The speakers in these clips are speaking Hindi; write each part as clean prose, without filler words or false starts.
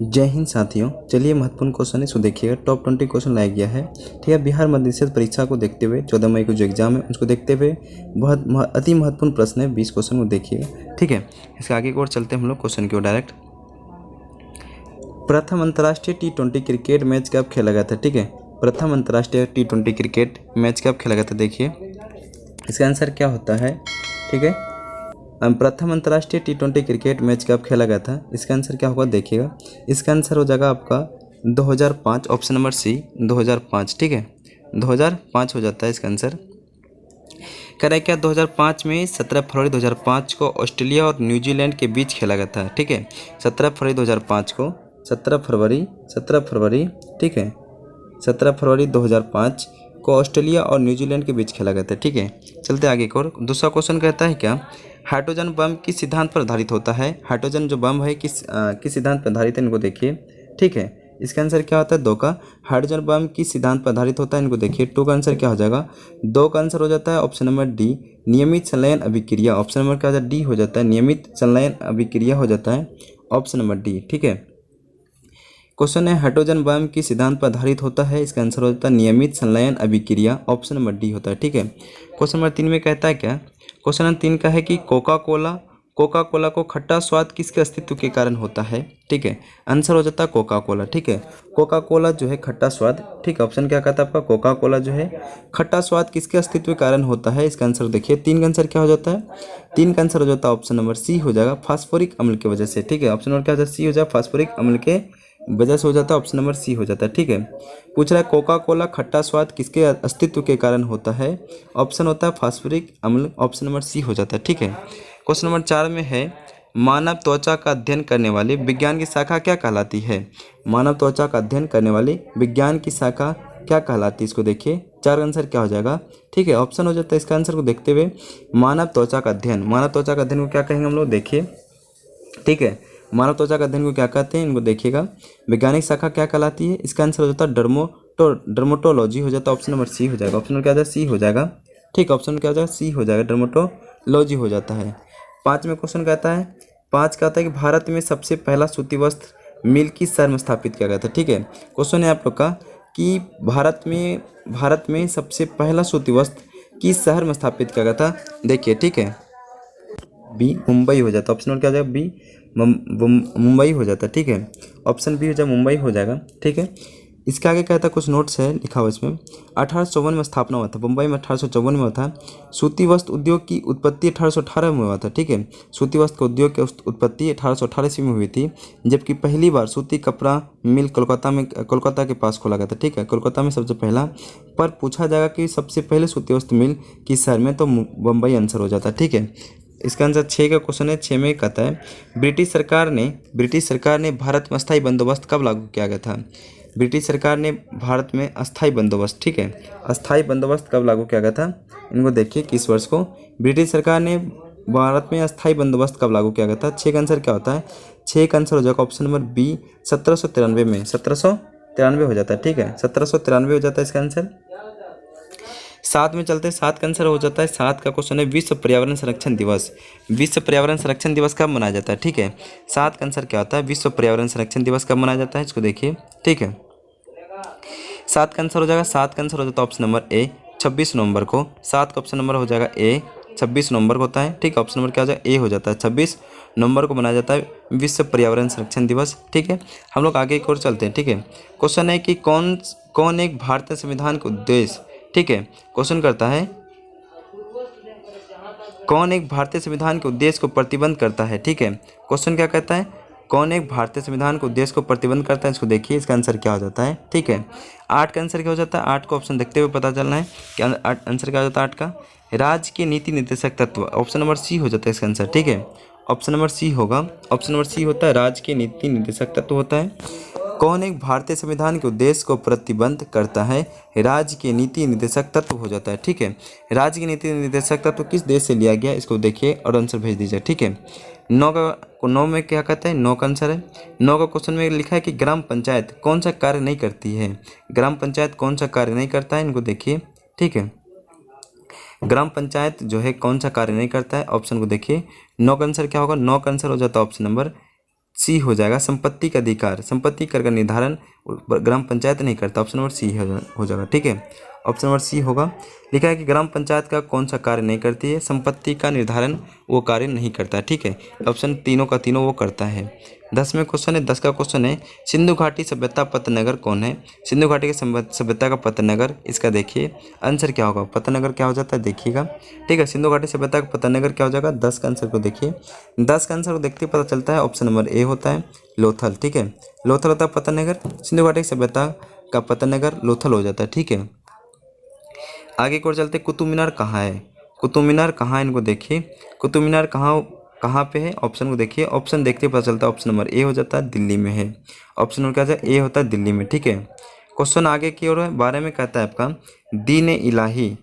जय हिंद साथियों, चलिए महत्वपूर्ण क्वेश्चन है, इसको देखिएगा। टॉप 20 क्वेश्चन लाया गया है। ठीक है, बिहार मध्य निषेध परीक्षा को देखते हुए 14 मई को जो एग्जाम है उसको देखते हुए बहुत अति महत्वपूर्ण प्रश्न है। 20 क्वेश्चन को देखिएगा। ठीक है, इसके आगे की ओर चलते हैं हम लोग क्वेश्चन की ओर डायरेक्ट। प्रथम अंतर्राष्ट्रीय T20 क्रिकेट मैच कब खेला गया था? ठीक है, प्रथम अंतर्राष्ट्रीय T20 क्रिकेट मैच कब खेला गया था? देखिए इसका आंसर क्या होता है। ठीक है, प्रथम अंतर्राष्ट्रीय T20 क्रिकेट मैच कब खेला गया था? इसका आंसर क्या होगा देखिएगा। इसका आंसर हो जाएगा आपका 2005, ऑप्शन नंबर सी 2005। ठीक है, 2005 हो जाता है इसका आंसर। कह रहा है क्या 2005 में 17 फरवरी 2005 को ऑस्ट्रेलिया और न्यूजीलैंड के बीच खेला गया था। ठीक है, 17 फरवरी 2005 को 17 फरवरी ठीक है, 17 फरवरी 2005 को ऑस्ट्रेलिया और न्यूजीलैंड के बीच खेला गया था। ठीक है, चलते आगे की ओर। दूसरा क्वेश्चन कहता है क्या हाइड्रोजन बम किस सिद्धांत पर आधारित होता है? हाइड्रोजन जो बम है किस सिद्धांत पर आधारित है, इनको देखिए। ठीक है, इसका आंसर क्या होता है? 2 का। हाइड्रोजन बम किस सिद्धांत पर आधारित होता है, इनको देखिए। 2 का आंसर क्या हो जाएगा? 2 का आंसर हो जाता है ऑप्शन नंबर डी, नियमित संलयन अभिक्रिया। ऑप्शन नंबर क्या हो जाता है? डी हो जाता है, नियमित संलयन अभिक्रिया हो जाता है, ऑप्शन नंबर डी। ठीक है, क्वेश्चन है हाइड्रोजन बम किस सिद्धांत पर आधारित होता है? इसका आंसर होता है नियमित संलयन अभिक्रिया, ऑप्शन नंबर डी होता है। ठीक है, क्वेश्चन नंबर 3 में कहता है क्या? क्वेश्चन नंबर 3 का है कि कोका कोला को खट्टा स्वाद किसके अस्तित्व के कारण होता है? ठीक है, आंसर हो जाता है कोका कोला। ठीक है, कोका कोला जो है खट्टा स्वाद। ठीक है, ऑप्शन क्या कहता है आपका? कोका कोला जो है खट्टा स्वाद किसके अस्तित्व के कारण होता है? इसका आंसर देखिए। 3 का आंसर क्या हो जाता है? 3 का आंसर हो जाता है ऑप्शन नंबर सी हो जाएगा, फास्फोरिक अम्ल की वजह से। ठीक है, ऑप्शन नंबर क्या हो जाता है? सी हो जाएगा, फास्फोरिक अम्ल के वजह से हो जाता है, ऑप्शन नंबर सी हो जाता है। ठीक है, पूछ रहा है कोका कोला खट्टा स्वाद किसके अस्तित्व के कारण होता है? ऑप्शन होता है फास्फोरिक अम्ल, ऑप्शन नंबर सी हो जाता है। ठीक है, क्वेश्चन नंबर 4 में है मानव त्वचा का अध्ययन करने वाली विज्ञान की शाखा क्या कहलाती है? मानव त्वचा का अध्ययन करने वाली विज्ञान की शाखा क्या कहलाती है? इसको देखिए। 4 का आंसर क्या हो जाएगा? ठीक है, ऑप्शन हो जाता है इसका आंसर को देखते हुए मानव त्वचा का अध्ययन। मानव त्वचा का अध्ययन को क्या कहेंगे हम लोग? देखिए। ठीक है, मानव त्वचा का अध्ययन को क्या कहते हैं, इनको देखिएगा। वैज्ञानिक शाखा क्या कहलाती है? इसका आंसर हो जाता है डर्मोटोलॉजी हो जाता है, ऑप्शन नंबर सी हो जाएगा। ऑप्शन नंबर क्या हो जाएगा? सी हो जाएगा। ठीक, ऑप्शन क्या हो जाएगा? सी हो जाएगा, डर्मोटोलॉजी हो जाता है। 5 में क्वेश्चन कहता है 5 कहता है कि भारत में सबसे पहला सूती वस्त्र मिल किस शहर में स्थापित किया गया था? ठीक है, क्वेश्चन है आप लोग का कि भारत में सबसे पहला सूती वस्त्र किस शहर में स्थापित किया गया था? देखिए। ठीक है, बी मुंबई हो जाता है, ऑप्शन क्या हो जाएगा? बी मुंबई हो जाता है। ठीक है, ऑप्शन बी हो जाएगा, मुंबई हो जाएगा। ठीक है, इसके आगे कहता है कुछ नोट्स है लिखा हुआ इसमें। 1854 में स्थापना हुआ था मुंबई में, 1854 में हुआ था। सूती वस्त्र उद्योग की उत्पत्ति 1818 में हुआ था। ठीक है, सूती वस्त्र के उद्योग की उत्पत्ति 1818 ईस्वी में हुई थी, जबकि पहली बार सूती कपड़ा मिल कोलकाता के पास खोला गया था। ठीक है, कोलकाता में सबसे पहला। पर पूछा जाएगा कि सबसे पहले सूती वस्त्र मिल किस शहर में, तो मुंबई आंसर हो जाता है। ठीक है, इसका आंसर 6 का क्वेश्चन है। 6 में कहता है ब्रिटिश सरकार ने भारत में अस्थायी बंदोबस्त कब लागू किया गया था? ब्रिटिश सरकार ने भारत में अस्थायी बंदोबस्त, ठीक है, अस्थायी बंदोबस्त कब लागू किया गया था? इनको देखिए किस वर्ष को ब्रिटिश सरकार ने भारत में अस्थायी बंदोबस्त कब लागू किया गया था? 6 का आंसर क्या होता है? 6 का आंसर हो जाएगा ऑप्शन नंबर बी 1793 में, 1793 हो जाता है। ठीक है, 1793 हो जाता है इसका आंसर। 7 में चलते हैं। 7 का आंसर हो जाता है, 7 का क्वेश्चन है विश्व पर्यावरण संरक्षण दिवस। विश्व पर्यावरण संरक्षण दिवस कब मनाया जाता है? ठीक है, 7 का आंसर क्या होता है? विश्व पर्यावरण संरक्षण दिवस कब मनाया जाता है, इसको देखिए। ठीक है, 7 का आंसर हो जाएगा, 7 का आंसर हो जाता है ऑप्शन नंबर ए 26 नवंबर को। 7 का ऑप्शन नंबर हो जाएगा ए 26 नवंबर को होता है। ठीक है, ऑप्शन नंबर क्या हो जाएगा? ए हो जाता है, 26 नवंबर को मनाया जाता है विश्व पर्यावरण संरक्षण दिवस। ठीक है, हम लोग आगे की ओर चलते हैं। ठीक है, क्वेश्चन है कि कौन एक भारतीय संविधान का उद्देश्य, ठीक है, क्वेश्चन करता है कौन एक भारतीय संविधान के उद्देश्य को प्रतिबंध करता है? ठीक है, क्वेश्चन क्या कहता है? कौन एक भारतीय संविधान के उद्देश्य को प्रतिबंध करता है? इसको देखिए, इसका आंसर क्या हो जाता है? ठीक है, 8 का आंसर क्या हो जाता है? 8 को ऑप्शन देखते हुए पता चलना है कि आंसर क्या हो जाता है 8 का? राज्य के नीति निर्देशक तत्व, ऑप्शन नंबर सी हो जाता है इसका आंसर। ठीक है, ऑप्शन नंबर सी होगा, ऑप्शन नंबर सी होता है, राज्य के नीति निर्देशक तत्व होता है। कौन एक भारतीय संविधान के उद्देश्य को प्रतिबंध करता है? राज्य के नीति निर्देशक तत्व हो जाता है। ठीक है, राज्य के नीति निर्देशक तत्व किस देश से लिया गया, इसको देखिए और आंसर भेज दीजिए। ठीक है, 9 में क्या कहता है? 9 का आंसर है। 9 का क्वेश्चन में लिखा है कि ग्राम पंचायत कौन सा कार्य नहीं करती है? ग्राम पंचायत कौन सा कार्य नहीं करता है, इनको देखिए। ठीक है, ग्राम पंचायत जो है कौन सा कार्य नहीं करता है, ऑप्शन को देखिए। 9 का आंसर क्या होगा? 9 का आंसर हो जाता है ऑप्शन नंबर सी हो जाएगा, संपत्ति का अधिकार, संपत्ति कर का निर्धारण ग्राम पंचायत नहीं करता, ऑप्शन नंबर सी हो जाएगा। ठीक है, ऑप्शन नंबर सी होगा। लिखा है कि ग्राम पंचायत का कौन सा कार्य नहीं करती है, संपत्ति का निर्धारण वो कार्य नहीं करता है। ठीक है, ऑप्शन तीनों का तीनों वो करता है। 10वें क्वेश्चन है, 10 का क्वेश्चन है, सिंधु घाटी सभ्यता पतनगर कौन है? सिंधु घाटी की सभ्यता का पतनगर, इसका देखिए आंसर क्या होगा, पतनगर क्या हो जाता है देखिएगा। ठीक है, सिंधु घाटी सभ्यता का पतनगर क्या हो जाएगा, 10 का आंसर को देखिए, 10 का आंसर को देखते ही पता चलता है ऑप्शन नंबर ए होता है लोथल। ठीक है, लोथल होता है पतनगर, सिंधु घाटी की सभ्यता का पतनगर लोथल हो जाता है। ठीक है, आगे की ओर चलते, कुतुब मीनार कहाँ है? कुतुब मीनार कहाँ है, इनको देखिए, कुतुब मीनार कहाँ पे है, ऑप्शन को देखिए, ऑप्शन देखते पता चलता है ऑप्शन नंबर ए हो जाता है दिल्ली में है, ऑप्शन नंबर क्या है ए होता है दिल्ली में। ठीक है, क्वेश्चन आगे की ओर है, 12 में कहता है आपका दीन इलाही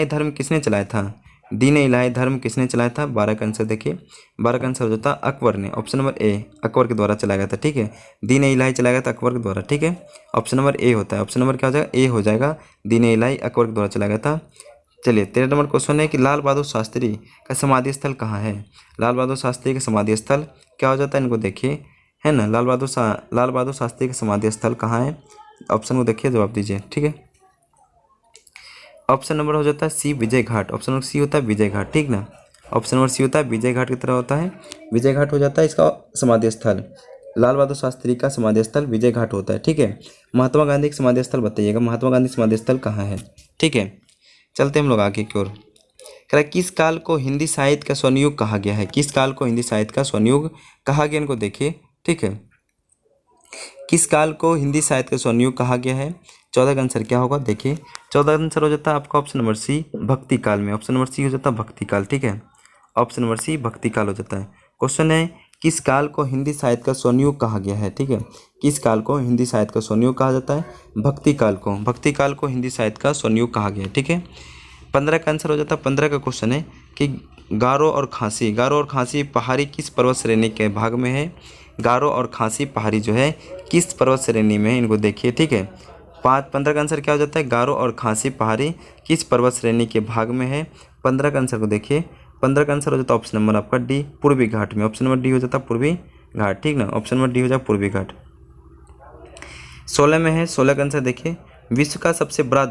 धर्म किसने चलाया था? दीन इलाही धर्म किसने चलाया था? 12 का आंसर देखिए, 12 का आंसर हो जाता है अकबर ने, ऑप्शन नंबर ए अकबर के द्वारा चलाया गया था। ठीक है, दीन इलाही चलाया गया था अकबर के द्वारा। ठीक है, ऑप्शन नंबर ए होता है, ऑप्शन नंबर क्या हो जाएगा ए हो जाएगा, दीन इलाही अकबर के द्वारा चलाया गया था। चलिए 13 नंबर क्वेश्चन है कि लाल बहादुर शास्त्री का समाधि स्थल कहाँ है? लाल बहादुर शास्त्री का समाधि स्थल क्या हो जाता है, इनको देखिए, है ना, लाल बहादुर शास्त्री का समाधि स्थल कहाँ है, ऑप्शन को देखिए, जवाब दीजिए। ठीक है, ऑप्शन नंबर हो जाता है सी Vijay Ghat, option number C होता है विजय घाट। ठीक ना, ऑप्शन नंबर सी होता है विजय घाट की तरह होता है, विजय घाट हो जाता है इसका समाधि स्थल, लाल बहादुर शास्त्री का समाधि स्थल विजय घाट होता है। ठीक है, महात्मा गांधी का समाधि स्थल बताइएगा, महात्मा गांधी समाधि स्थल कहाँ है? ठीक है, चलते हम लोग आगे की ओर। कह रहा है किस काल को हिंदी साहित्य का स्वर्णयुग कहा गया है? किस काल को हिंदी साहित्य का स्वर्णयुग कहा गया, इनको देखिए। ठीक है, किस काल को हिंदी साहित्य का स्वर्णयुग कहा गया है? 14 का आंसर क्या होगा देखिए, 14 का आंसर हो जाता है आपका ऑप्शन नंबर सी भक्ति काल में, ऑप्शन नंबर सी हो जाता है भक्ति काल। ठीक है, ऑप्शन नंबर सी भक्ति काल हो जाता है। क्वेश्चन है किस काल को हिंदी साहित्य का स्वर्णयुग कहा गया है? ठीक है, किस काल को हिंदी साहित्य का स्वर्णयुग कहा जाता है? भक्ति काल को, भक्ति काल को हिंदी साहित्य का स्वर्णयुग कहा गया है। ठीक है, 15 का आंसर हो जाता है, 15 का क्वेश्चन है कि गारो और खांसी पहाड़ी किस पर्वत श्रेणी के भाग में है? गारो और खांसी पहाड़ी जो है किस पर्वत श्रेणी में है, इनको देखिए। ठीक है, 15 का आंसर क्या हो जाता है, गारो और खांसी पहाड़ी किस पर्वत श्रेणी के भाग में है? 15 का आंसर को देखिए, 15 का आंसर हो जाता है ऑप्शन नंबर आपका डी पूर्वी घाट में, ऑप्शन नंबर डी हो जाता है पूर्वी घाट। ठीक ना, ऑप्शन नंबर डी हो जाए पूर्वी घाट। 16 में है, 16 का आंसर देखिए, विश्व का सबसे बड़ा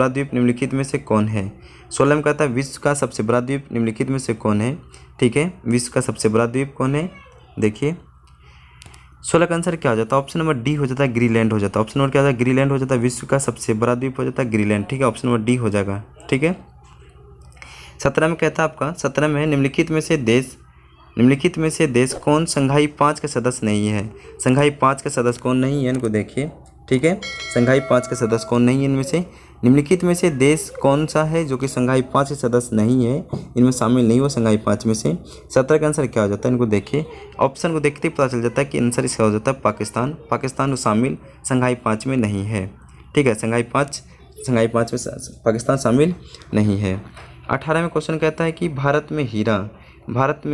द्वीप निम्नलिखित में से कौन है? 16 में कहता है विश्व का सबसे बड़ा द्वीप निम्नलिखित में से कौन है? ठीक है, विश्व का सबसे बड़ा द्वीप कौन है देखिए, 16 का आंसर क्या हो जाता है, ऑप्शन नंबर डी हो जाता है ग्रीनलैंड हो जाता है, ऑप्शन नंबर क्या होता है ग्रीनलैंड हो जाता है, विश्व का सबसे बड़ा द्वीप हो जाता है ग्रीनलैंड। ठीक है, ऑप्शन नंबर डी हो जाएगा। ठीक है, 17 में कहता है आपका, 17 में निम्नलिखित में से देश कौन संघाई 5 के सदस्य नहीं है? संघाई 5 के सदस्य कौन नहीं है, इनको देखिए। ठीक है, संघाई 5 के सदस्य कौन नहीं है, इनमें से निम्नलिखित में से देश कौन सा है जो कि संघाई 5 के सदस्य नहीं है, इनमें शामिल नहीं हो संघाई 5 में से? 17 का आंसर क्या हो जाता है, इनको देखिए, ऑप्शन को देखते ही पता चल जाता है कि आंसर इसका हो जाता है पाकिस्तान, पाकिस्तान शामिल संघाई 5 में नहीं है। ठीक है, संघाई 5 में पाकिस्तान शामिल नहीं है। 18 में क्वेश्चन कहता है कि भारत में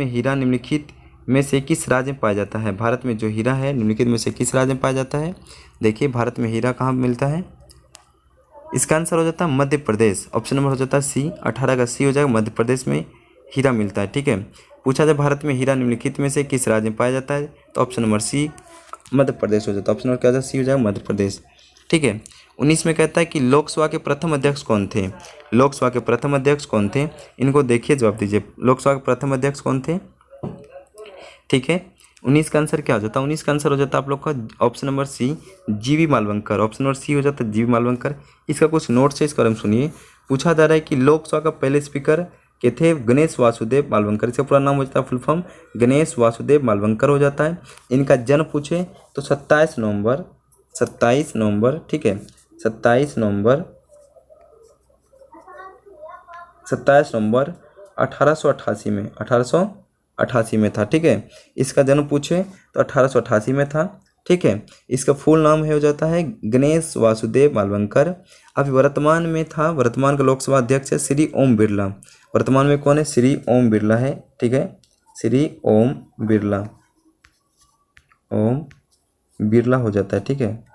हीरा निम्नलिखित में से किस राज्य में पाया जाता है? भारत में जो हीरा है निम्नलिखित में से किस राज्य में पाया जाता है? देखिए, भारत में हीरा कहाँ मिलता है, इसका आंसर हो जाता है मध्य प्रदेश, ऑप्शन नंबर हो जाता है सी, 18 का सी हो जाएगा, मध्य प्रदेश में हीरा मिलता है। ठीक है, पूछा जाए भारत में हीरा निम्नलिखित में से किस राज्य में पाया जाता है, तो option number C Madhya Pradesh हो जाता है, ऑप्शन नंबर क्या हो जाता है सी हो जाएगा मध्य प्रदेश। ठीक है, 19 में कहता है कि लोकसभा के प्रथम अध्यक्ष कौन थे? लोकसभा के प्रथम अध्यक्ष कौन थे, इनको देखिए, जवाब दीजिए, लोकसभा के प्रथम अध्यक्ष कौन थे? ठीक है, 19 का आंसर क्या हो जाता है, 19 का आंसर हो जाता है आप लोग का ऑप्शन नंबर सी जीवी मालवंकर, ऑप्शन नंबर सी हो जाता है जीवी मालवंकर। इसका कुछ नोट्स है, इसका हम सुनिए। पूछा जा रहा है कि लोकसभा का पहले स्पीकर के थे गणेश वासुदेव मालवंकर, इसका पूरा नाम हो जाता है फुल फॉर्म गणेश वासुदेव मालवंकर हो जाता है। इनका जन्म पूछे तो 27 नवंबर, ठीक है, 27 नवंबर 1888 में था। ठीक है, इसका जन्म पूछे तो 1888 में था। ठीक है, इसका फुल नाम है हो जाता है गणेश वासुदेव मालवंकर। अभी वर्तमान का लोकसभा अध्यक्ष है श्री ओम बिरला, वर्तमान में कौन है, श्री ओम बिरला है। ठीक है, श्री ओम बिरला हो जाता है। ठीक है,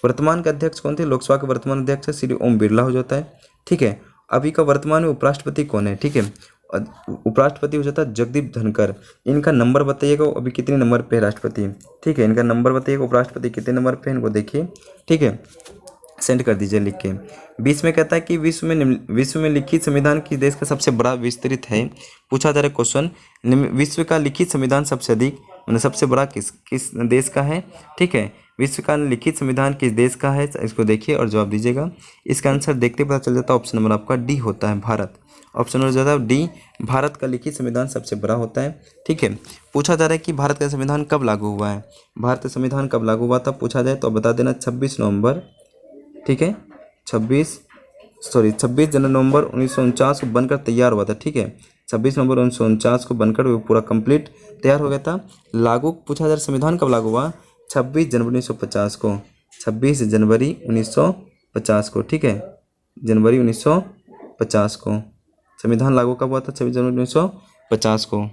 वर्तमान के अध्यक्ष कौन थे, लोकसभा के वर्तमान अध्यक्ष श्री ओम बिरला हो जाता है। ठीक है, अभी का वर्तमान में उपराष्ट्रपति कौन है? ठीक है, उपराष्ट्रपति हो जाता है जगदीप धनखड़। इनका नंबर बताइएगा अभी कितने नंबर पे है राष्ट्रपति, ठीक है, इनका नंबर बताइएगा उपराष्ट्रपति कितने नंबर पे है, इनको देखिए, ठीक है, सेंड कर दीजिए लिख के। 20 में कहता है कि विश्व में लिखित संविधान किस देश का सबसे बड़ा विस्तृत है। पूछा जा रहा है क्वेश्चन, विश्व का लिखित संविधान सबसे अधिक मतलब सबसे बड़ा किस देश का है, ठीक है, विश्व का लिखित संविधान किस देश का है, इसको देखिए और जवाब दीजिएगा। इसका आंसर देखते पता चल जाता है, ऑप्शन नंबर आपका डी होता है, भारत। ऑप्शन नंबर जाता है डी, भारत का लिखित संविधान सबसे बड़ा होता है, ठीक है। पूछा जा रहा है कि भारत का संविधान कब लागू हुआ है, भारत का संविधान कब लागू हुआ था पूछा जाए तो बता देना 26 नवंबर, ठीक है, 26 नवंबर 1949 को बनकर तैयार हुआ था, ठीक है, 26 नवंबर 1949 को बनकर वो पूरा कंप्लीट तैयार हो गया था। लागू पूछा जा रहा संविधान कब लागू हुआ, 26 जनवरी 1950 को, 26 जनवरी 1950 को, ठीक है, जनवरी 1950 को संविधान लागू कब हुआ था, 26 जनवरी 1950 को।